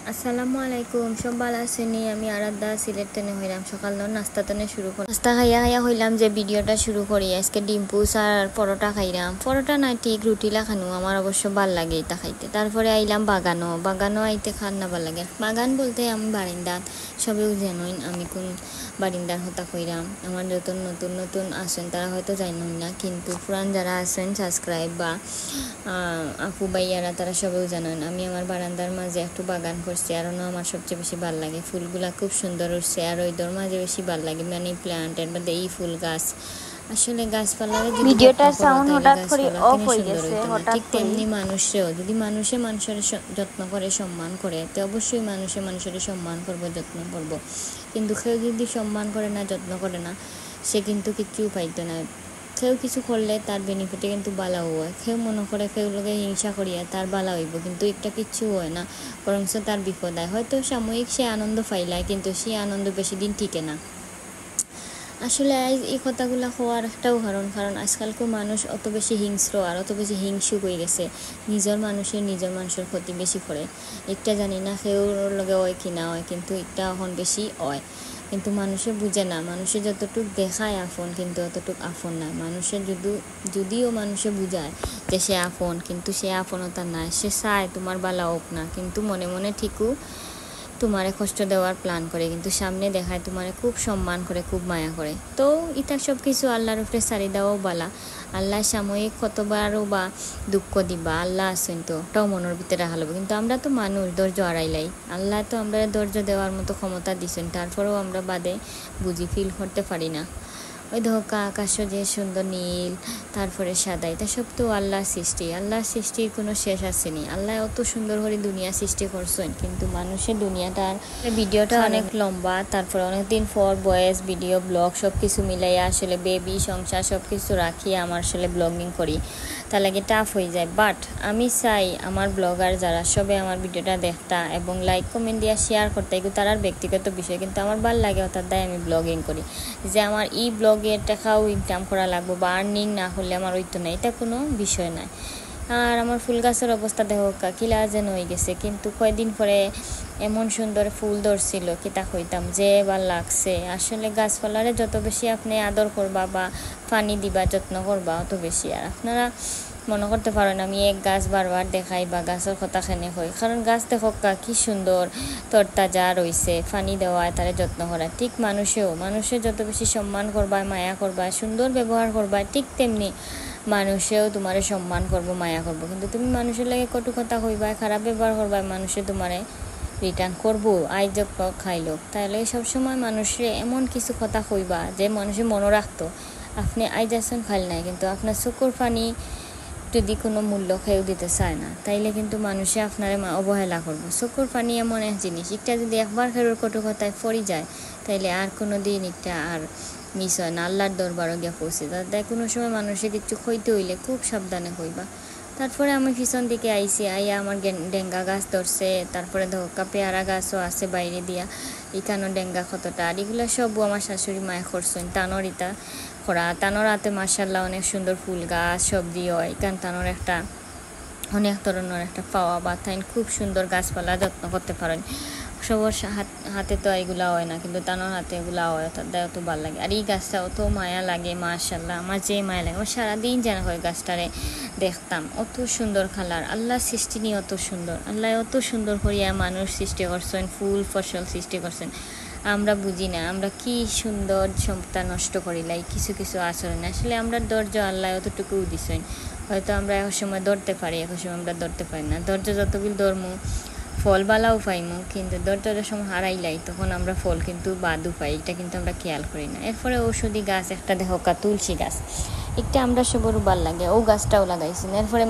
আসসালামু আলাইকুম, সব ভালো আছেন? আমি আরাধ্যা সিলেট টেনে হইলাম সকাল নাস্তা টনে শুরু করি। নাস্তা খাইয়া খাইয়া হইলাম যে ভিডিওটা শুরু করি। আজকে ডিম পুস আর পরোটা খাইলাম। পরোটা না ঠিক রুটিলা খানো, আমার অবশ্য ভাল লাগে এটা খাইতে। তারপরে আইলাম বাগানো আইতে খান না ভাল লাগে। বাগান বলতে আমি বারিন্দাত, সবেও জানেন আমি কোন বারিন্দার হতা কইরাম। আমার নতুন নতুন নতুন আসেন তারা হয়তো জানেন না, কিন্তু পুরান যারা আছেন সাবস্ক্রাইব বা আপু ভাইয়ারা তারা সবেও জানেন আমি আমার বারান্দার মাঝে একটু বাগান করছি। আর আমার সবচেয়ে বেশি ভালো লাগে, ফুলগুলা খুব সুন্দর উঠছে। আর ওইদের মাঝে বেশি ভালো লাগে মানি প্ল্যান্টের মধ্যে এই ফুল গাছ। আসলে গাছপালারে যদি ভিডিওটার সাউন্ড হঠাৎ করে অফ হয়ে গেছে। ঠিক তেমনি মানুষেও যদি মানুষের যত্ন করে সম্মান করে, তো অবশ্যই মানুষের সম্মান করবো, যত্ন করবো। কিন্তু কেউ যদি সম্মান করে না, যত্ন করে না, সে কিন্তু কিচ্ছু পাইতো না। কেউ কিছু করলে তার বেনিফিটে কিন্তু বালাও হয়। কেউ মনে করে কেউ লোকে হিংসা করিয়া তার বালা হইব, কিন্তু একটা কিচ্ছু হয় না, বরং তার বিপদ হয়। হয়তো সাময়িক সে আনন্দ পাইলায়, কিন্তু সেই আনন্দ বেশি দিন টিকে না। আসলে এই কথাগুলো হওয়ার একটা কারণ আজকালকার মানুষ অত বেশি হিংস্র আর অত বেশি হিংসুক হয়ে গেছে। নিজের মানুষের ক্ষতি বেশি করে। একটা জানি না কেউ লগে হয় কি না হয়, কিন্তু একটা এখন বেশি হয়। কিন্তু মানুষে বুঝে না, মানুষে যতটুক দেখায় আপন, কিন্তু অতটুক আপন না। যদিও মানুষে বুঝায় যে সে আপন, কিন্তু সে আপনতা না। সে চায় তোমার বালা হোক না, কিন্তু মনে মনে ঠিকও তোমারে কষ্ট দেওয়ার প্ল্যান করে, কিন্তু সামনে দেখায় তোমারে খুব সম্মান করে, খুব মায়া করে। তো এটা সব কিছু আল্লাহর উপরে সারি দেওয়াও বালা। আল্লাহ সাময়িক কতবারও বা দুঃখ দিবা, আল্লাহ আসেন তো ওটাও মনের ভিতরে হালাবো। কিন্তু আমরা তো মানুষ, ধৈর্য হারাইলাই। আল্লাহ তো আমরা ধৈর্য দেওয়ার মতো ক্ষমতা দিচ্ছেন, তারপরেও আমরা বাদে বুঝি ফিল করতে পারি না। ওই ধোকা আকাশ যে সুন্দর নীল, তারপরে সাদা, এটা সব তো আল্লাহর সৃষ্টির কোনো শেষ আসেনি। আল্লাহ অত সুন্দর করে দুনিয়া সৃষ্টি করছেন, কিন্তু মানুষের দুনিয়াটার ভিডিওটা অনেক লম্বা। তারপরে অনেকদিন পর ভয়েস ভিডিও ব্লগ সব কিছু মিলাইয়া আসলে বেবি সংসার সব কিছু রাখিয়ে আমার আসলে ব্লগিং করি, তার লাগে টাফ হয়ে যায়। বাট আমি চাই আমার ব্লগার যারা সবে আমার ভিডিওটা দেখতা এবং লাইক কমেন্ট দিয়া শেয়ার করতে, এগুলো তার ব্যক্তিগত বিষয়, কিন্তু আমার ভাল লাগে তার দায় আমি ব্লগিং করি। যে আমার এই ব্লগের টাকাও ইনকাম করা লাগবো বা আর্নিং না হলে আমার ওই তো না, এটা কোনো বিষয় নয়। আর আমার ফুল গাছের অবস্থা দেখো কিলা যেন হয়ে গেছে, কিন্তু কয়েকদিন পরে এমন সুন্দর ফুল ধরছিল কিতা কইতাম যে ভাল লাগছে। আসলে গাছপালারে যত বেশি আপনি আদর করবা বা পানি দিবা, যত্ন করবা, অত বেশি। আর আপনারা মনে করতে পারেন আমি এক গাছ বারবার দেখাই বা গাছের কথা খেনে হই, কারণ গাছ দেখো কি সুন্দর তরতাজা রয়েছে, পানি দেওয়া, তারে যত্ন করা। ঠিক মানুষের যত বেশি সম্মান করবা, মায়া করবা, সুন্দর ব্যবহার করবা, ঠিক তেমনি মানুষেও তোমার সম্মান করবো, মায়া করবো। কিন্তু তুমি মানুষের লাগে কটু কথা কইবা, খারাপ ব্যবহার করবা, মানুষে তোমারে রিটার্ন করবো আইজ খাইলো। তাহলে সবসময় মানুষের এমন কিছু কথা কইবা যে মানুষে মনে রাখতো আপনি আইজ আসুন খাইল নাই, কিন্তু আপনার চকুর পানি যদি কোনো মূল্য কেউ দিতে চায় না, তাইলে কিন্তু মানুষে আপনারে অবহেলা করবো। চকুর পানি এমন এক জিনিস, একটা যদি একবার খেরোর কটু কথায় পড়ি যায়, তাইলে আর কোনো দিন একটা আর মিস হয় না, আল্লাহর দরবারও গিয়ে পৌঁছে। তাই কোনো সময় মানুষের কিছু খইতে হইলে খুব সাবধানে কইবা। তারপরে আমি পিছন দিকে আইয়া আমার ডেঙ্গা গাছ ধরছে, তারপরে ধোকা পেয়ারা গাছও আছে বাইরে দিয়া, এখানেও ডেঙ্গা কতটা। আর এগুলো সবও আমার শাশুড়ি মায়ে করছেন। তানোর ইটা করা, তানোর হাতে মার্শাল্লাহ অনেক সুন্দর ফুল গাছ সবজি হয়। এখান তানোর একটা অনেক ধরনের একটা পাওয়া বা তাই খুব সুন্দর গাছপালা যত্ন করতে পারেন। সবার হাতে তো এগুলা হয় না, কিন্তু তানোর হাতে এগুলা হয়, তাদের অত ভালো লাগে। আর এই গাছটা অত মায়া লাগে, মাশাল্লাহ আমার যে মায়া লাগে, আমার সারাদিন যেন হয় গাছটারে দেখতাম। অত সুন্দর কালার, আল্লাহ সৃষ্টি নিয়ে অত সুন্দর। আল্লাহ অত সুন্দর করিয়া মানুষ সৃষ্টি করছেন, ফুল ফসল সৃষ্টি করছেন। আমরা বুঝি না আমরা কি সুন্দর সম্পদটা নষ্ট করিলাই কিছু কিছু আচরণ। আসলে আমরা ধৈর্য আল্লাহ অতটুকু দিছেন, হয়তো আমরা এক সময় ধরতে পারি, এক সময় আমরা ধরতে পারি না। ধৈর্য যতবিল ধর্মু ফল বালাও পাইমু, কিন্তু ধৈর্যের সময় হারাইলাই তখন আমরা ফল কিন্তু বাদু পাই, এটা কিন্তু আমরা খেয়াল করি না। এরপরে ঔষধি গাছ একটা দেখো তুলসী গাছ, একটা আমরা সবর ভাল লাগে, ও গাছটাও লাগাইছি। এরপরে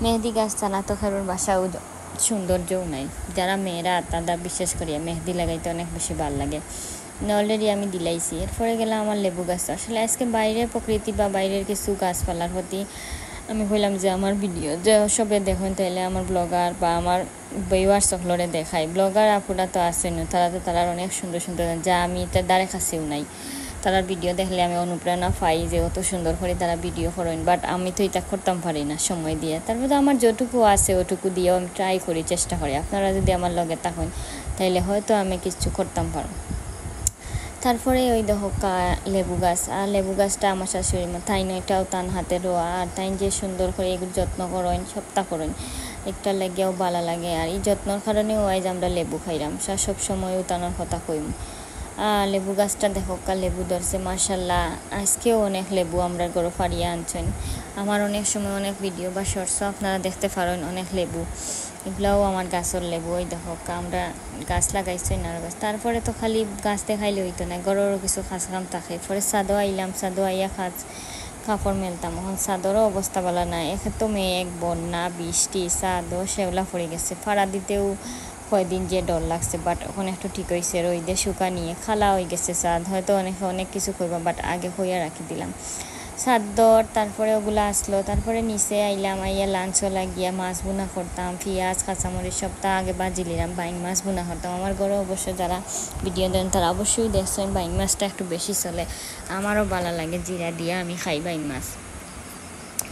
মেহেদি গাছ ছাড়া তো খেরোর বাসাও সৌন্দর্যও নাই। যারা মেয়েরা তারা বিশেষ করিয়া মেহেদি লাগাইতে অনেক বেশি ভাল লাগে। অলরেডি আমি দিলাইছি। এরপরে গেলাম আমার লেবু গাছ। আসলে আজকে বাইরের প্রকৃতি বা বাইরের কিছু গাছপালার প্রতি আমি বললাম যে আমার ভিডিও যে সবে দেখুন, তাইলে আমার ব্লগার বা আমার ভিউয়ার্স সকলরে দেখাই। ব্লগার আপুরা তো আসেন, তারা তো তারা অনেক সুন্দর সুন্দর, যা আমি তার দ্বারে কাছেও নাই। তারার ভিডিও দেখলে আমি অনুপ্রেরণা পাই যে অত সুন্দর করে তারা ভিডিও করেন, বাট আমি তো এটা করতাম পারি না সময় দিয়ে। তারপরে আমার যেটুকু আছে ওটুকু দিয়েও আমি ট্রাই করি, চেষ্টা করি। আপনারা যদি আমার লগে থাকেন তাইলে হয়তো আমি কিছু করতাম পারো। তারপরে ওই দেখো লেবু গাছ, আর লেবু গাছটা আমার শাশুড়ি মা তাই না, এটাও তান হাতে রোয়া, আর তাই যে সুন্দর করে এগুলো যত্ন করেন, সপ্তাহ করেন, একটা লেগেও ভালো লাগে। আর এই যত্নর কারণেও আজ আমরা লেবু খাইলাম, সব সময় উতানোর কথা কইম। লেবু গাছটা দেখো লেবু ধরছে মাশাল্লাহ। আজকেও অনেক লেবু আমরা গরু ফাড়িয়ে আনছেন। আমার অনেক সময় অনেক ভিডিও বা শর্টসও আপনারা দেখতে পারেন, অনেক লেবু, এগুলাও আমার গাছের লেবু। ওই দেখো আমরা গাছ লাগাইছি নার গাছ। তারপরে তো খালি গাছ দেখাইলে হইতো না, গরুরও কিছু কাজ কাম থাকে। পরে ছাদও আইলাম, ছাদও আইয়া কাপড় মেলতাম। এখন ছাদরও অবস্থা ভালো নাই, একে তো মেঘ, বন্যা, বৃষ্টি, ছাদও শেওলা পড়ে গেছে। ফাড়া দিতেও কয়দিন যে ডর লাগছে, বাট এখন একটু ঠিক হয়েছে। রইদে শুকা নিয়ে খালা হয়ে গেছে ছাদ, হয়তো অনেক কিছু করবো, বাট আগে হইয়া রাখি দিলাম ছাদর। তারপরে ওগুলো আসলো, তারপরে নিচে আইলাম, আইয়া লাঞ্চও লাগিয়া মাছ বোনা করতাম, পেঁয়াজ কাঁচামরিচ সপ্তাহ আগে বাজি নিলাম, বাইং মাছ বোনা করতাম। আমার ঘরে অবশ্য যারা ভিডিও দেন তারা অবশ্যই দেখছেন বাইং মাছটা একটু বেশি চলে, আমারও ভালো লাগে, জিরা দিয়া আমি খাই বাইং মাছ।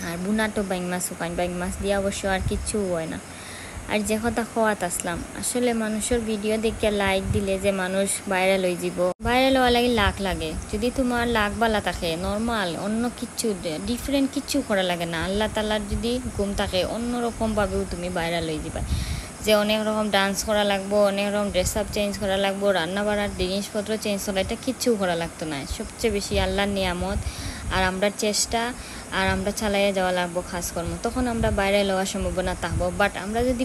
আর বোনা তো বাইং মাছ শুকান, বাইং মাছ দিয়ে অবশ্য আর কিচ্ছু হয় না। আর যে কথা খোয়াত আসলাম, আসলে মানুষের ভিডিও দেখে লাইক দিলে যে মানুষ ভাইরাল হয়ে যাব, ভাইরাল হওয়া লাগে লাখ লাগে। যদি তোমার লাখ বালা থাকে নর্মাল, অন্য কিচ্ছু ডিফারেন্ট কিচ্ছু করা লাগে না। আল্লাহ তাআলার যদি গুম থাকে অন্যরকমভাবেও তুমি ভাইরাল হয়ে যাবে। যে অনেক রকম ডান্স করা লাগবো, অনেক রকম ড্রেস আপ চেঞ্জ করা লাগবো, রান্না বাড়ার জিনিসপত্র চেঞ্জ করা, এটা কিচ্ছু করা লাগতো না। সবচেয়ে বেশি আল্লাহর নিয়ামত আর আমরা চেষ্টা, আর আমরা চালাইয়া যাওয়া লাগবো কাজকর্ম, তখন আমরা বাইরে লওয়ার সম্ভাবনা থাকবো। বাট আমরা যদি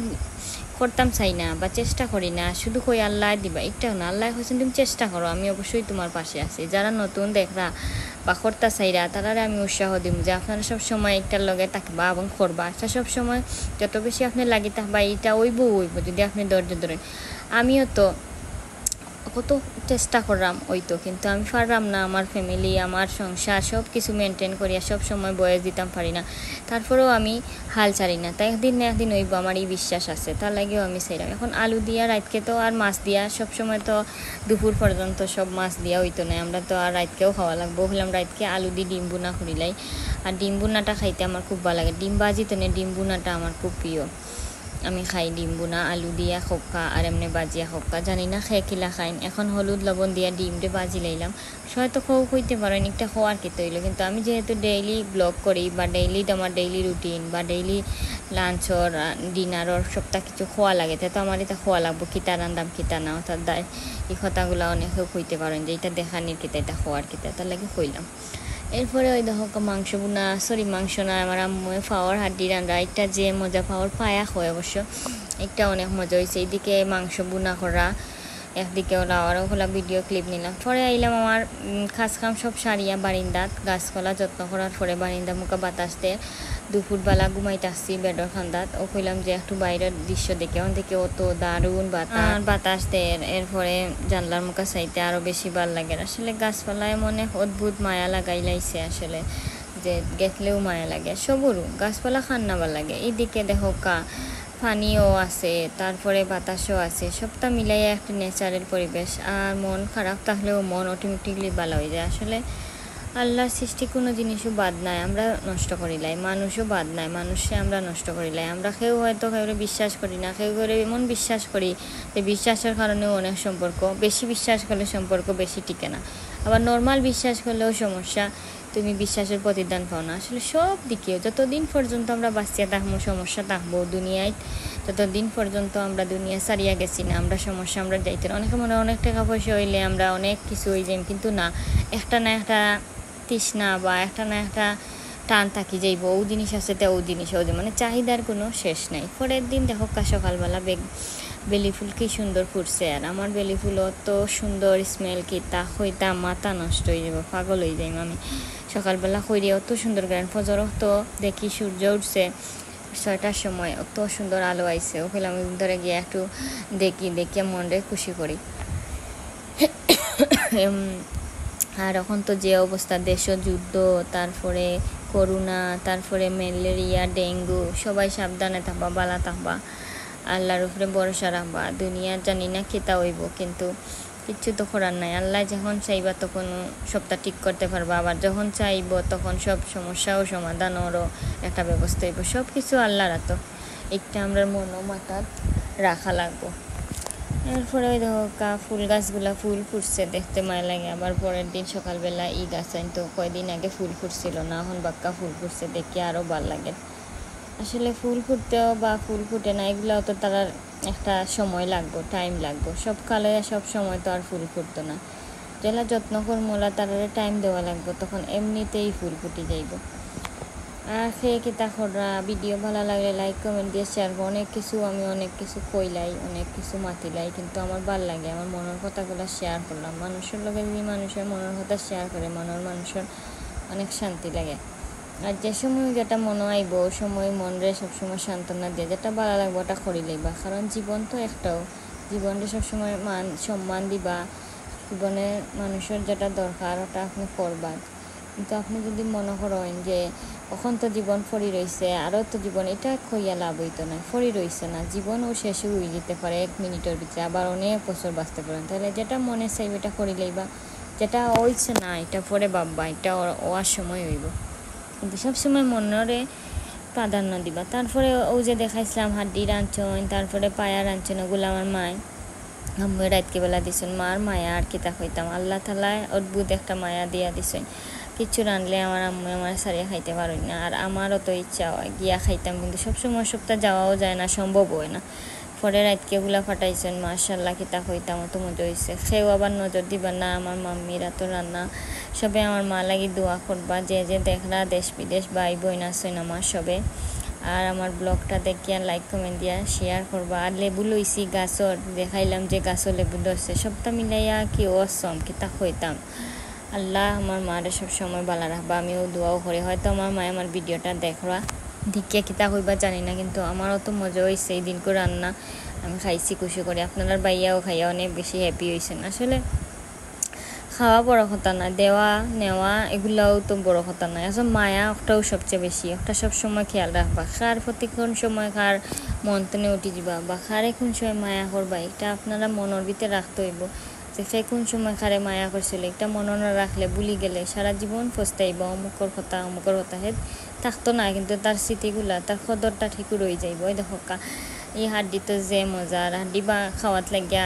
করতাম চাই না বা চেষ্টা করি না, শুধু কই আল্লাহ দিবা, একটাও না। আল্লাহ হয়েছেন তুমি চেষ্টা করো, আমি অবশ্যই তোমার পাশে আছি। যারা নতুন দেখরা বা করতা চাইরা তারা আমি উৎসাহ দিব যে আপনারা সবসময় একটার লগে থাকবা এবং করবা। এটা সবসময় যত বেশি আপনি লাগি থাকবা, এটা ওইব যদি আপনি ধৈর্য ধরেন। আমিও তো কত চেষ্টা করলাম তো, কিন্তু আমি পারলাম না। আমার ফ্যামিলি, আমার সংসার সব কিছু মেনটেন করিয়া সব সময় বয়স দিতাম পারি না, তারপরেও আমি হাল ছাড়ি না। তাই একদিন না একদিন হইব, আমার এই বিশ্বাস আছে, তার লাগেও আমি চাইলাম। এখন আলু দিয়া রাতকে তো আর মাছ দিয়া সব সময় তো দুপুর পর্যন্ত সব মাছ দিয়া হইতো না, আমরা তো আর রাতকেও খাওয়া লাগবো। হলাম রাতকে আলু দিয়ে ডিম বুনা করিলাই, আর ডিম বুনাটা খাইতে আমার খুব ভালো লাগে। ডিম বাজি তো না, ডিম বুনাটা আমার খুব প্রিয়। আমি খাই ডিম বুনা, আলু দিয়া খোকা আর এমনি বাজিয়া খোকা, জানি না খেয়ে কিলা খাইন। এখন হলুদ লবণ দিয়া ডিমটা বাজি লাইলাম। হয়তো হইতে পারেন একটা খাওয়ার কি তৈল, কিন্তু আমি যেহেতু ডেইলি ব্লগ করি বা ডেইলি আমার ডেইলি রুটিন বা ডেইলি লাঞ্চর ডিনারর সপ্তাহ কিছু খোয়া লাগে, তো আমার এটা খোয়া লাগবো, কিতা রান্দাম কিতা না, অর্থাৎ এই কথাগুলো অনেকেও হইতে পারেন যে এটা দেখানির কিতা, এটা খোয়ার কিতা, তার লাগে কইলাম। এরপরে ওই দেখো মাংস বোনা, মাংস না, আমার আম্মু পাওয়ার হাড্ডি রান্না, একটা যে মজা পাওয়ার পায়া হয় অবশ্য, একটা অনেক মজা হয়েছে। এইদিকে মাংস বোনা করা, একদিকে ওরা আরও খোলা ভিডিও ক্লিপ নিলাম। পরে আইলাম আমার কাজ কাম সব সারিয়া বারিন্দাত গাছপালা যত্ন করার পরে বারিন্দা মুখা বাতাস দিয়ে দুপুরবেলা ঘুমাইতে আসছি বেডর খান্দাত। ও কইলাম যে একটু বাইরের দৃশ্য দেখে, ওখান থেকে অত দারুণ বাতাস দেয়। এরপরে জানলার মুখা চাইতে আরও বেশি ভাল লাগে। আসলে গাছপালায় মনে অদ্ভুত মায়া লাগাই লাইছে, আসলে যে গেছলেও মায়া লাগে। সবুরও গাছপালা খান্না ভাল লাগে। এইদিকে দেখো পানিও আছে, তারপরে বাতাসও আছে, সবটা মিলাইয়া একটা ন্যাচারাল পরিবেশ। আর মন খারাপ থাকলেও মন অটোমেটিকলি ভালো হয়ে যায়। আসলে আল্লাহর সৃষ্টি কোনো জিনিসও বাদ নাই, আমরা নষ্ট করিলাই, মানুষও বাদ নাই, মানুষে আমরা নষ্ট করিলাই। আমরা কেউ হয়তো কেউ বিশ্বাস করি না, কেউ করে এমন বিশ্বাস করি যে বিশ্বাসের কারণেও অনেক সম্পর্ক, বেশি বিশ্বাস করলে সম্পর্ক বেশি টিকে না, আবার নর্মাল বিশ্বাস করলেও সমস্যা, তুমি বিশ্বাসের প্রতিদান পাও না। আসলে সব দিকেও যতদিন পর্যন্ত আমরা বাঁচিয়া থাকবো সমস্যা থাকবো দুনিয়ায়, ততদিন পর্যন্ত আমরা দুনিয়া সারিয়া গেছি না, আমরা সমস্যা আমরা যাইতে। অনেকে মনে অনেক টাকা পয়সা হইলে আমরা অনেক কিছু হয়ে যাই, কিন্তু না, একটা না একটা তৃষ্ণা বা একটা না একটা টান থাকি যাইব, ও জিনিস আছে তো ও জিনিস ও, মানে চাহিদার কোনো শেষ নাই। পরের দিন দেখো সকালবেলা বেলি ফুল কি সুন্দর ফুটছে, আর আমার বেলি ফুল অত সুন্দর স্মেল, কি তা হইতা মাথা নষ্ট হয়ে যাব, পাগল হয়ে যাই আমি। সকালবেলা কইরে অত সুন্দর গান, ফজর তো দেখি সূর্য উঠছে 6টার সময়, অত সুন্দর আলো আইছে। ওখানে আমি ধরে গিয়ে একটু দেখিয়ে মনরে খুশি করি। আর এখন তো যে অবস্থা, দেশ যুদ্ধ, তারপরে করোনা, তারপরে ম্যালেরিয়া, ডেঙ্গু, সবাই সাবধানে থাকবা, বালা থাকবা, আল্লাহর উপরে ভরসা রাখবা। দুনিয়া জানি না কেতা হইব, কিন্তু কিচ্ছু তো করার নাই। আল্লাহ যখন চাইবা তখন সবটা ঠিক করতে পারবা, আবার যখন চাইব তখন সব সমস্যাও সমাধানেরও একটা ব্যবস্থা হইব। সব কিছু আল্লাহর হাতে, একটা আমরা মনো মাথাত রাখা লাগবো। এরপরে ওই দেখো ফুল গাছগুলা ফুল ফুটছে, দেখতে মায়া লাগে। আবার পরের দিন সকালবেলা ই গাছ আনতো, কয়দিন আগে ফুল ফুটছিল না, এখন বাক্কা ফুল ফুটছে, দেখে আরও ভাল লাগে। আসলে ফুল ফুটতেও বা ফুল ফুটে না, এগুলাও তো তার একটা সময় লাগবো, টাইম লাগবো। সব কালে সব সময় তো আর ফুল ফুটতো না, যেলা যত্ন করমোলা তার টাইম দেওয়া লাগবো, তখন এমনিতেই ফুল ফুটে যাইব। আর খেয়ে কিতা খররা ভিডিও ভালো লাগলে লাইক কমেন্ট দিয়ে শেয়ার করো। আমি অনেক কিছু কইলাই, অনেক কিছু মাতিলাই, কিন্তু আমার ভাল লাগে, আমার মনের কথাগুলো শেয়ার করলাম। মানুষের লগে যদি মানুষের মনের কথা শেয়ার করে মানুষের অনেক শান্তি লাগে। আর যে সময় যেটা মনে আইব ওই সময় মনরে সবসময় সান্ত্বনা দিয়ে যেটা ভালো লাগবো ওটা করি লইবা। কারণ জীবন তো একটাও, জীবনরে সবসময় সম্মান দিবা, জীবনে মানুষের যেটা দরকার ওটা আপনি করবা। কিন্তু আপনি যদি মনে করেন যে এখন তো জীবন ফরি রয়েছে, আরও তো জীবন, এটা কইয়া লাভ হইতো না, ফরি রয়েছে না, জীবনও শেষে হয়ে যেতে পারে 1 মিনিটের ভিতরে, আবার অনেক বছর বাঁচতে পারেন। তাহলে যেটা মনে চাইবে এটা করি লইবা, যেটা হইছে না এটা পরে ভাববা, এটা হওয়ার সময় হইব। কিন্তু সবসময় মনরে প্রাধান্য দিবা। তারপরে ওই যে দেখাইছিলাম হাড্ডি রাঁধছন, তারপরে পায়া রাঁধছন, ওগুলো আমার মায় আম্মু রাতকে বেলা দিছেন। মার মায়া আর কিতা কইতাম, আল্লাহ তাআলা অদ্ভুত একটা মায়া দিয়া দিছেন। কিছু রাঁধলে আমার আম্মু আমার সারিয়া খাইতে পারই না, আর আমারও তো ইচ্ছা হয় গিয়া খাইতাম, কিন্তু সবসময় সপ্তাহ যাওয়াও যায় না, সম্ভব হয় না। পরে রাতকে ওগুলা ফাটাইছেন, মাশাআল্লাহ কিতা কইতাম, অত মজা হয়েছে। সেও আবার নজর দিবা না, আমার মাম্মিরা তো রান্না সবে আমার মা লাগি দোয়া করবা, যে যে দেখরা দেশ বিদেশ ভাই বোন আছেন আমার সবে। আর আমার ব্লগটা দেখিয়া লাইক কমেন্ট দিয়া শেয়ার করবা। আর লেবু লইছি গাছর, দেখাইলাম যে গাছও লেবু ধরছে, সবটা মিলাইয়া কি অসম কিতা কইতাম। আল্লাহ আমার মারে সব সময় ভালো রাখবা, আমিও দোয়াও করি। হয়তো আমার মায়ে আমার ভিডিওটা দেখবা, দেখিয়া কিতা কইবা জানি না, কিন্তু আমারও তো মজা হয়েছে এই দিন করে রান্না আমি খাইছি খুশি করে। আপনার বাইয়াও খাইয়া অনেক বেশি হ্যাপি হয়েছেন। আসলে খাওয়া বড় কথা না, দেওয়া নেওয়া এগুলাও তো বড় কথা নয়। আসলে মায়া ওটাও সবচেয়ে বেশি, ওটা সবসময় খেয়াল রাখবা। খার প্রতি কোন সময় খার মন তনে উঠি যাবা, বা খারে কোন সময় মায়া করবা, এটা আপনারা মনের ভিতরে রাখতে হইব। যে সে কোন সময় খারে মায়া করছিল, এটা মনে না রাখলে ভুলি গেলে সারা জীবন পস্তাইব। অমুকর কথা হে থাকতো না, কিন্তু তার স্মৃতিগুলা তার কদরটা ঠিকই রয়ে যাইব। ওই দেখো এই হাড্ডি তো যে মজার, হাড্ডি বা খাওয়াত লাগিয়া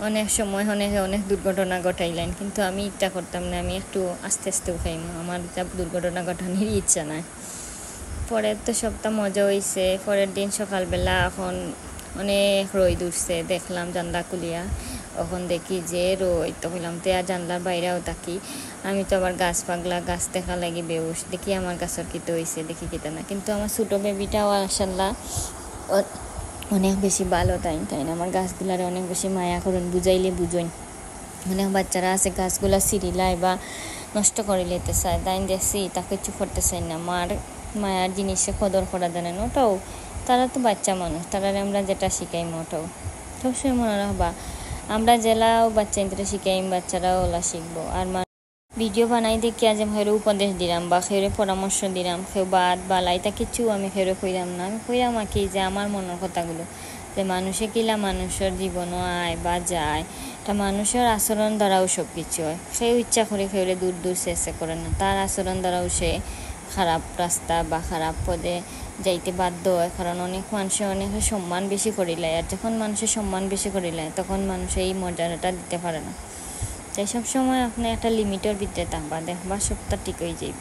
অনেক সময় অনেক দুর্ঘটনা ঘটাইলেন, কিন্তু আমি ইচ্ছা করতাম না, আমি একটু আস্তে আস্তেও খাইম, আমার যা দুর্ঘটনা ঘটানোর ইচ্ছা নাই। পরের তো সবটা মজা হয়েছে। পরের দিন সকালবেলা এখন অনেক রোদ উঠছে, দেখলাম জানলা খুলিয়া, এখন দেখি যে রোদ, তো হইলাম তো আর জানলার বাইরেও থাকি। আমি তো আবার গাছ পাগলা, গাছ দেখা লাগি বেউস, দেখি আমার গাছের কিতে হয়েছে, দেখি কিতা না। কিন্তু আমার ছোটো বেবিটাও মাশাআল্লাহ অনেক বেশি ভালো, তাই না, আমার গাছগুলারে অনেক বেশি মায়া করুন, বুঝাইলে বুঝুন। অনেক বাচ্চারা আছে গাছগুলা সিঁড়িলায় বা নষ্ট করে লেতে চায়, তাই দেখছি তা কিছু করতে চাই না। মায়ার জিনিসে কদর করা জানে না, ওটাও তারা তো বাচ্চা মানুষ, তারা আমরা যেটা শিখাই ওটাও সবসময় মনে রাখবা। আমরা জেলাও বাচ্চা ইন্টারে শিখাই, বাচ্চারাও ওলা শিখবো। আর ভিডিও বানাই দেখি আজ আমি খেয়ে উপদেশ দিলাম বা খেয়ে পরামর্শ দিলাম, খেয়ে বাদ বালাই তা কিছু আমি খেয়ে কইলাম না। আমি কইলাম কি যে আমার মনের কথাগুলো, যে মানুষে কিলা মানুষের জীবনও আয় বা যায়, তা মানুষের আচরণ দ্বারাও সব কিছু হয়। সেও ইচ্ছা করে খেয়ে দূর দূর চেষ্টা করে না, তার আচরণ দ্বারাও সে খারাপ রাস্তা বা খারাপ পদে যাইতে বাধ্য হয়। কারণ অনেক মানুষে অনেকে সম্মান বেশি করিলায়, আর যখন মানুষের সম্মান বেশি করিলায় তখন মানুষ এই মর্যাদাটা দিতে পারে না। তাই সবসময় আপনি একটা লিমিটের ভিতরে থাকবা, দেখবা সবটা ঠিক হয়ে যাইব।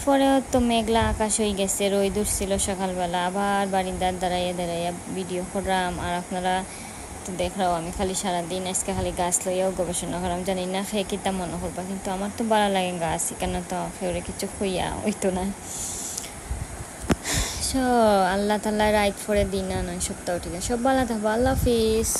পরে তো মেঘলা আকাশ হয়ে গেছে, রোদ উঠছিল সকালবেলা, আবার বারিন্দার দাঁড়াইয়া ভিডিও করলাম। আর আপনারা তো দেখরাও আমি খালি সারাদিন আজকে খালি গাছ লইয়াও গবেষণা করলাম, জানি না খেয়ে কিতা মনে করবা, কিন্তু আমার তো ভালো লাগে গাছ, কেন তো খেয়ে কিছু খুইয়া হইতো না। আল্লাহ তাআলা রাইট ফরে দিন না নয় সপ্তাহ, ঠিক আছে, সব ভালো থাকবো। আল্লাহ হাফিজ।